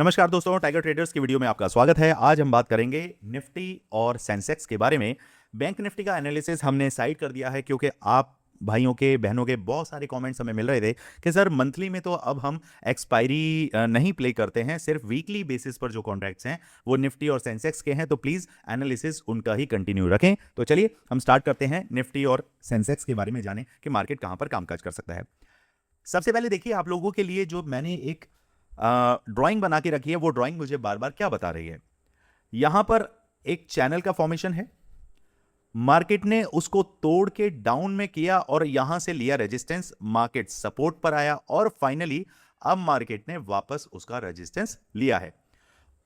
नमस्कार दोस्तों, tiger traders की वीडियो में आपका स्वागत है। आज हम बात करेंगे निफ्टी और सेंसेक्स के बारे में। बैंक निफ्टी का एनालिसिस हमने साइड कर दिया है क्योंकि आप भाइयों के बहनों के बहुत सारे कमेंट्स हमें मिल रहे थे कि सर मंथली में तो अब हम एक्सपायरी नहीं प्ले करते हैं, सिर्फ वीकली बेसिस पर जो कॉन्ट्रैक्ट्स हैं वो निफ्टी और सेंसेक्स के हैं, तो प्लीज़ एनालिसिस उनका ही कंटिन्यू रखें। तो चलिए हम स्टार्ट करते हैं निफ्टी और सेंसेक्स के बारे में जानें कि मार्केट कहाँ पर कामकाज कर सकता है। सबसे पहले देखिए, आप लोगों के लिए जो मैंने एक ड्राइंग बना के रखी है, वो ड्राइंग मुझे बार बार क्या बता रही है। यहां पर एक चैनल का फॉर्मेशन है, मार्केट ने उसको तोड़ के डाउन में किया और यहां से लिया रेजिस्टेंस, मार्केट सपोर्ट पर आया और फाइनली अब मार्केट ने वापस उसका रेजिस्टेंस लिया है।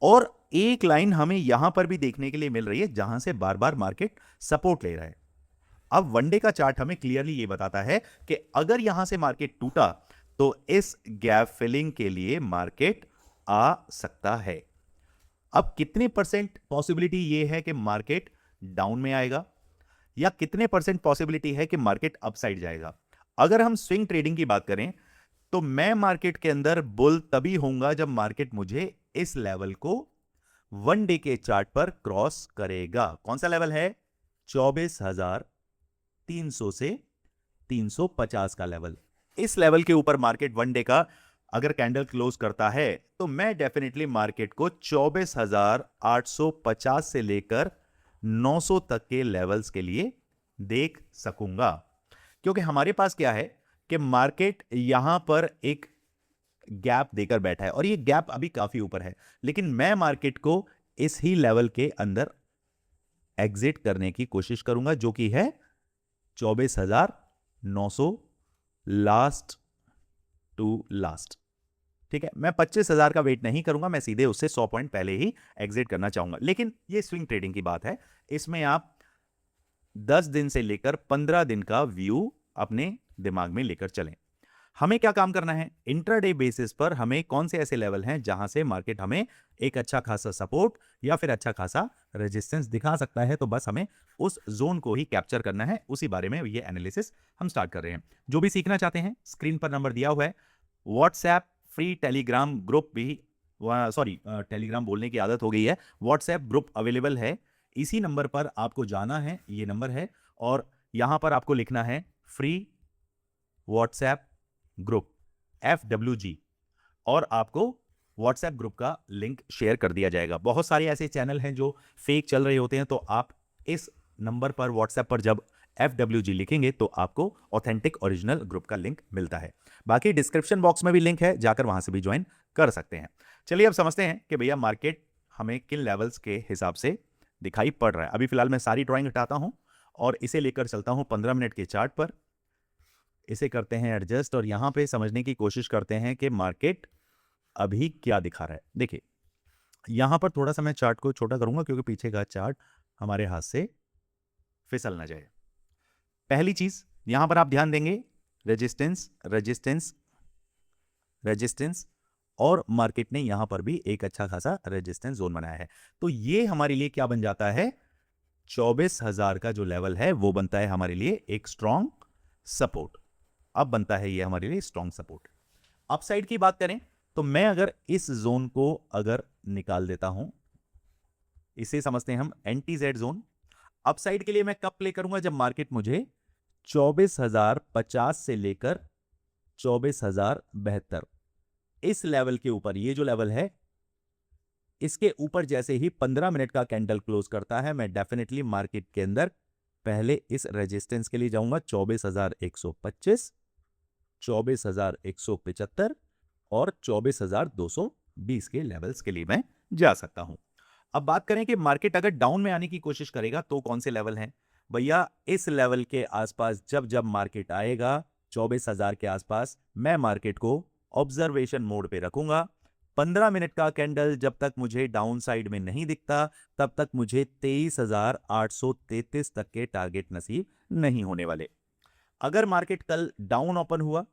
और एक लाइन हमें यहां पर भी देखने के लिए मिल रही है जहां से बार बार मार्केट सपोर्ट ले रहा है। अब वनडे का चार्ट हमें क्लियरली ये बताता है कि अगर यहां से मार्केट टूटा तो इस गैप फिलिंग के लिए मार्केट आ सकता है। अब कितने परसेंट पॉसिबिलिटी ये है कि मार्केट डाउन में आएगा या कितने परसेंट पॉसिबिलिटी है कि मार्केट अपसाइड जाएगा। अगर हम स्विंग ट्रेडिंग की बात करें तो मैं मार्केट के अंदर बुल तभी होऊंगा जब मार्केट मुझे इस लेवल को वन डे के चार्ट पर क्रॉस करेगा। कौन सा लेवल है? 24,300 से 350 का लेवल। इस लेवल के ऊपर मार्केट वन डे का अगर कैंडल क्लोज करता है तो मैं डेफिनेटली मार्केट को 24,850 से लेकर 900 तक के लेवल्स के लिए देख सकूंगा। क्योंकि हमारे पास क्या है कि मार्केट यहां पर एक गैप देकर बैठा है और ये गैप अभी काफी ऊपर है, लेकिन मैं मार्केट को इस ही लेवल के अंदर एग्जिट करने की कोशिश करूंगा, जो कि है 24,900 लास्ट टू लास्ट। ठीक है, मैं 25,000 का वेट नहीं करूंगा, मैं सीधे उससे 100 पॉइंट पहले ही एग्जिट करना चाहूंगा। लेकिन ये स्विंग ट्रेडिंग की बात है, इसमें आप 10 दिन से लेकर 15 दिन का व्यू अपने दिमाग में लेकर चलें। हमें क्या काम करना है? इंट्राडे बेसिस पर हमें कौन से ऐसे लेवल हैं जहां से मार्केट हमें एक अच्छा खासा सपोर्ट या फिर अच्छा खासा रेजिस्टेंस दिखा सकता है, तो बस हमें उस जोन को ही कैप्चर करना है। उसी बारे में ये एनालिसिस हम स्टार्ट कर रहे हैं। जो भी सीखना चाहते हैं, स्क्रीन पर नंबर दिया हुआ है। व्हाट्सएप फ्री टेलीग्राम ग्रुप भी, सॉरी टेलीग्राम बोलने की आदत हो गई है, व्हाट्सएप ग्रुप अवेलेबल है। इसी नंबर पर आपको जाना है, ये नंबर है, और यहां पर आपको लिखना है फ्री व्हाट्सएप ग्रुप FWG, और आपको व्हाट्सएप ग्रुप का लिंक शेयर कर दिया जाएगा। बहुत सारे ऐसे चैनल हैं जो फेक चल रहे होते हैं, तो आप इस नंबर पर व्हाट्सएप पर जब FWG लिखेंगे तो आपको ऑथेंटिक ओरिजिनल ग्रुप का लिंक मिलता है। बाकी डिस्क्रिप्शन बॉक्स में भी लिंक है, जाकर वहां से भी ज्वाइन कर सकते हैं। चलिए अब समझते हैं कि भैया मार्केट हमें किन लेवल्स के हिसाब से दिखाई पड़ रहा है। अभी फिलहाल मैं सारी ड्राइंग हटाता हूं और इसे लेकर चलता हूं 15 मिनट के चार्ट पर। इसे करते हैं एडजस्ट और यहां पे समझने की कोशिश करते हैं कि मार्केट अभी क्या दिखा रहा है। देखिए, यहां पर थोड़ा सा मैं चार्ट को छोटा करूंगा क्योंकि पीछे का चार्ट हमारे हाथ से फिसल ना जाए। पहली चीज यहां पर आप ध्यान देंगे, रेजिस्टेंस रेजिस्टेंस रेजिस्टेंस, और मार्केट ने यहां पर भी एक अच्छा खासा रेजिस्टेंस जोन बनाया है। तो ये हमारे लिए क्या बन जाता है? 24,000 का जो लेवल है वो बनता है हमारे लिए एक स्ट्रॉन्ग सपोर्ट। अब बनता है ये हमारे लिए स्ट्रॉन्ग सपोर्ट। अपसाइड की बात करें तो मैं अगर इस जोन को अगर निकाल देता हूं, इसे समझते हैं हम एंटी जेड जोन। अपसाइड के लिए मैं कब प्ले करूंगा? जब मार्केट मुझे 24,050 से लेकर 24,072 इस लेवल के ऊपर, ये जो लेवल है इसके ऊपर जैसे ही 15 मिनट का कैंडल क्लोज करता है, मैं डेफिनेटली मार्केट के अंदर पहले इस रेजिस्टेंस के लिए जाऊंगा 24,125, 24,175 और 24,220 के लेवल्स के लिए मैं जा सकता हूं। अब बात करें कि मार्केट अगर डाउन में आने की कोशिश करेगा तो कौन से लेवल हैं? भैया इस लेवल के आसपास जब जब मार्केट आएगा 24,000 के आसपास, मैं मार्केट को ऑब्जर्वेशन मोड पे रखूंगा। 15 मिनट का कैंडल जब तक मुझे डाउन साइड में नहीं दिखता तब तक मुझे 23,833 तक के टारगेट नसीब नहीं होने वाले। अगर मार्केट कल डाउन ओपन हुआ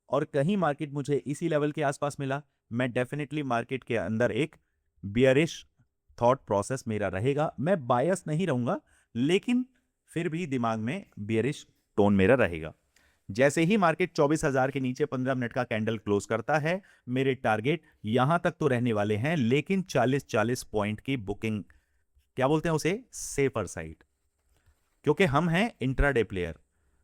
और कहीं मार्केट मुझे इसी लेवल के आसपास मिला, मैं डेफिनेटली मार्केट के अंदर एक बियरिश थॉट प्रोसेस मेरा रहेगा। मैं बायस नहीं रहूंगा, लेकिन फिर भी दिमाग में बियरिश टोन मेरा रहेगा। जैसे ही मार्केट 24,000 के नीचे 15 मिनट का कैंडल क्लोज करता है, मेरे टारगेट यहां तक तो रहने वाले हैं, लेकिन 40-40 पॉइंट की बुकिंग, क्या बोलते हैं उसे, सेफर साइड, क्योंकि हम हैं इंट्राडे प्लेयर।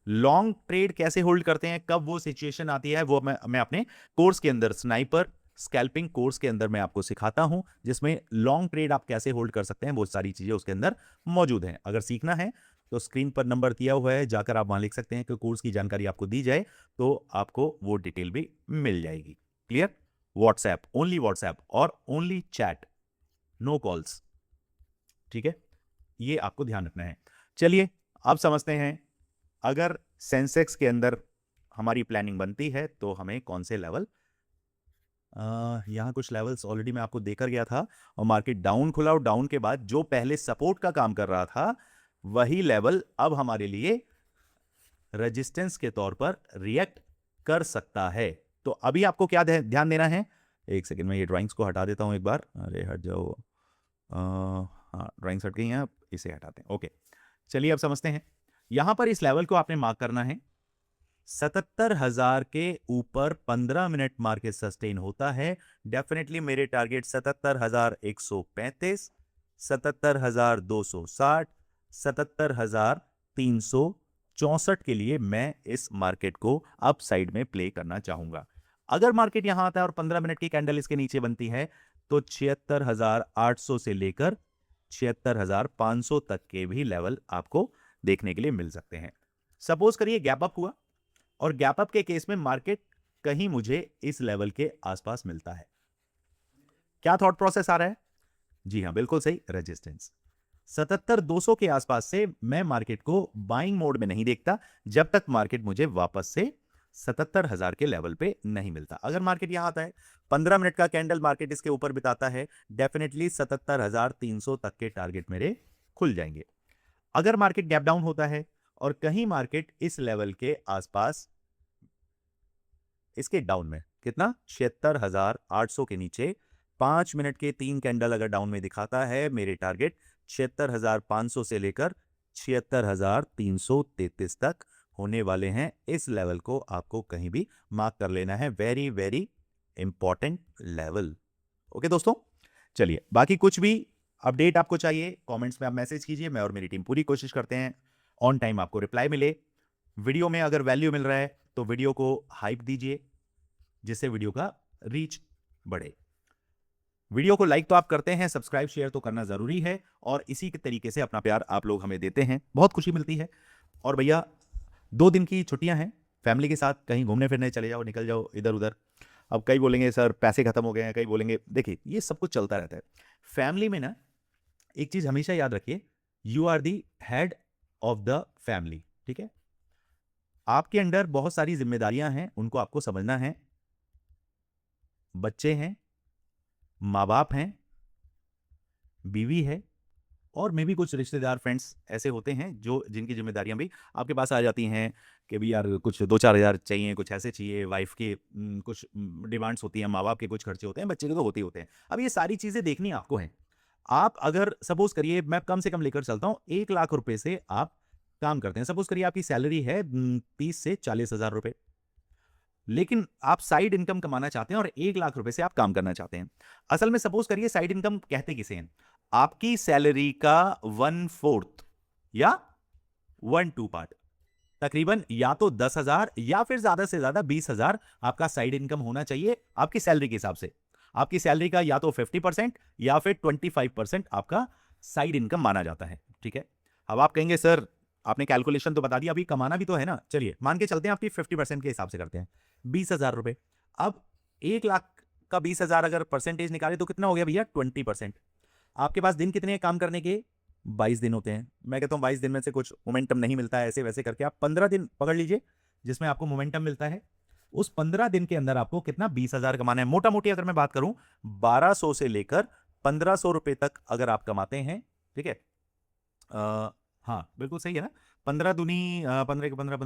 लॉन्ग ट्रेड कैसे होल्ड करते हैं, कब वो सिचुएशन आती है, वो मैं अपने कोर्स के अंदर, स्नाइपर स्कैल्पिंग कोर्स के अंदर मैं आपको सिखाता हूं, जिसमें लॉन्ग ट्रेड आप कैसे होल्ड कर सकते हैं, वो सारी चीजें उसके अंदर मौजूद हैं। अगर सीखना है तो स्क्रीन पर नंबर दिया हुआ है, जाकर आप वहां लिख सकते हैं कि कोर्स की जानकारी आपको दी जाए, तो आपको वो डिटेल भी मिल जाएगी। क्लियर? व्हाट्सएप, ओनली व्हाट्सएप और ओनली चैट, नो कॉल्स, ठीक है, ये आपको ध्यान रखना है। चलिए अब समझते हैं, अगर सेंसेक्स के अंदर हमारी प्लानिंग बनती है तो हमें कौन से लेवल, यहां कुछ लेवल्स ऑलरेडी मैं आपको देकर गया था, और मार्केट डाउन खुला, और डाउन के बाद जो पहले सपोर्ट का काम कर रहा था, वही लेवल अब हमारे लिए रेजिस्टेंस के तौर पर रिएक्ट कर सकता है। तो अभी आपको क्या ध्यान देना है, एक सेकंड में ये ड्राइंग्स को हटा देता हूं एक बार, अरे हट जाओ, हाँ ड्राइंग्स हट गई हैं, अब इसे हटाते हैं। ओके, चलिए अब समझते हैं। यहां पर इस लेवल को आपने मार्क करना है, 77,000 के ऊपर 15 मिनट मार्केट सस्टेन होता है, डेफिनेटली मेरे टारगेट 77,135, 77,260, 77,364 के लिए मैं इस मार्केट को अप साइड में प्ले करना चाहूंगा। अगर मार्केट यहां आता है और 15 मिनट की कैंडल इसके नीचे बनती है, तो 76,800 से लेकर 76,500 तक के भी लेवल आपको देखने के लिए मिल सकते हैं। सपोज करिए गैप अप हुआ, और गैप अप के केस में मार्केट कहीं मुझे इस लेवल के आसपास मिलता है, क्या थॉट प्रोसेस आ रहा है? जी हां, बिल्कुल सही, रेजिस्टेंस 77,200 के आसपास से मैं मार्केट को बाइंग मोड में नहीं देखता, जब तक मार्केट मुझे वापस से 77,000 के लेवल पे नहीं मिलता। अगर मार्केट यहां आता है, 15 मिनट का कैंडल मार्केट इसके ऊपर बिताता है, डेफिनेटली 77,300 तक के टारगेट मेरे खुल जाएंगे। अगर मार्केट गैप डाउन होता है और कहीं मार्केट इस लेवल के आसपास, इसके डाउन में कितना, 76,800 के नीचे 5 मिनट के 3 कैंडल अगर डाउन में दिखाता है, मेरे टारगेट 76,500 से लेकर 76,333 तक होने वाले हैं। इस लेवल को आपको कहीं भी मार्क कर लेना है, very very important level. Okay दोस्तों, चलिए बाकी कुछ भी अपडेट आपको चाहिए, कमेंट्स में आप मैसेज कीजिए, मैं और मेरी टीम पूरी कोशिश करते हैं ऑन टाइम आपको रिप्लाई मिले। वीडियो में अगर वैल्यू मिल रहा है तो वीडियो को हाइप दीजिए, जिससे वीडियो का रीच बढ़े। वीडियो को लाइक तो आप करते हैं, सब्सक्राइब शेयर तो करना जरूरी है, और इसी के तरीके से अपना प्यार आप लोग हमें देते हैं, बहुत खुशी मिलती है। और भैया 2 दिन की छुट्टियां हैं, फैमिली के साथ कहीं घूमने फिरने चले जाओ, निकल जाओ इधर उधर। अब कई बोलेंगे सर पैसे खत्म हो गए हैं, कई बोलेंगे, देखिए ये सब कुछ चलता रहता है फैमिली में ना। एक चीज हमेशा याद रखिए, you are the head of the family, ठीक है? आपके अंडर बहुत सारी जिम्मेदारियां हैं, उनको आपको समझना है। बच्चे हैं, माँ बाप हैं, बीवी है, और मे भी कुछ रिश्तेदार फ्रेंड्स ऐसे होते हैं जो जिनकी जिम्मेदारियां भी आपके पास आ जाती हैं कि भी यार कुछ 2-4 हज़ार चाहिए, कुछ ऐसे चाहिए, वाइफ के कुछ डिमांड्स होती हैं, माँ बाप के कुछ खर्चे होते हैं, बच्चे के तो होते ही होते हैं। अब ये सारी चीज़ें देखनी आपको हैं। आप अगर सपोज करिए, मैं कम से कम लेकर चलता हूँ, 1 लाख रुपए से आप काम करते हैं, सपोज करिए आपकी सैलरी है 30 से 40 हज़ार रुपए, लेकिन आप साइड इनकम कमाना चाहते हैं और 1 लाख रुपए से आप काम करना चाहते हैं। असल में सपोज करिए साइड इनकम कहते किसे हैं, आपकी सैलरी का 1/4 या 1/2 पार्ट, तकरीबन या तो 10,000 या फिर ज्यादा से ज्यादा 20,000 आपका साइड इनकम होना चाहिए आपकी सैलरी के हिसाब से। आपकी सैलरी का या तो 50% या फिर 25% आपका साइड इनकम माना जाता है, ठीक है? अब आप कहेंगे सर आपने कैलकुलेशन तो बता दिया, अभी कमाना भी तो है ना। चलिए मान के चलते हैं आपकी 50% के हिसाब से करते हैं, 20,000 रुपए। अब 1 लाख का 20,000 अगर परसेंटेज निकाले तो कितना हो गया भैया, 20%। आपके पास दिन कितने हैं काम करने के, 22 दिन होते हैं। मैं कहता हूं 22 दिन में से कुछ मोमेंटम नहीं मिलता है, ऐसे वैसे करके आप 15 दिन पकड़ लीजिए जिसमें आपको मोमेंटम मिलता है। उस 15 दिन के अंदर आपको कितना, 20,000 कमाना है। मोटा मोटी अगर मैं बात करूं 1200 से लेकर 1500 रुपए तक अगर आप कमाते हैं, ठीक है, हाँ बिल्कुल सही है ना, 15 दूनी 15 के 15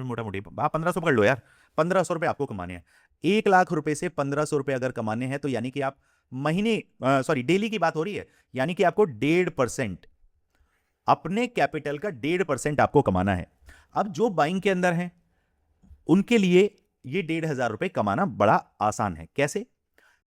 मोटा मोटी आप 1500 पकड़ लो यार, 1500 रुपए आपको कमाने हैं। 1 लाख रुपए से 1500 रुपए अगर कमाने हैं तो यानी कि आप महीने, सॉरी डेली की बात हो रही है, यानी कि आपको 1.5%, अपने कैपिटल का 1.5% आपको कमाना है। अब जो बाइंग के अंदर है उनके लिए ये 1,500 रुपए कमाना बड़ा आसान है। कैसे?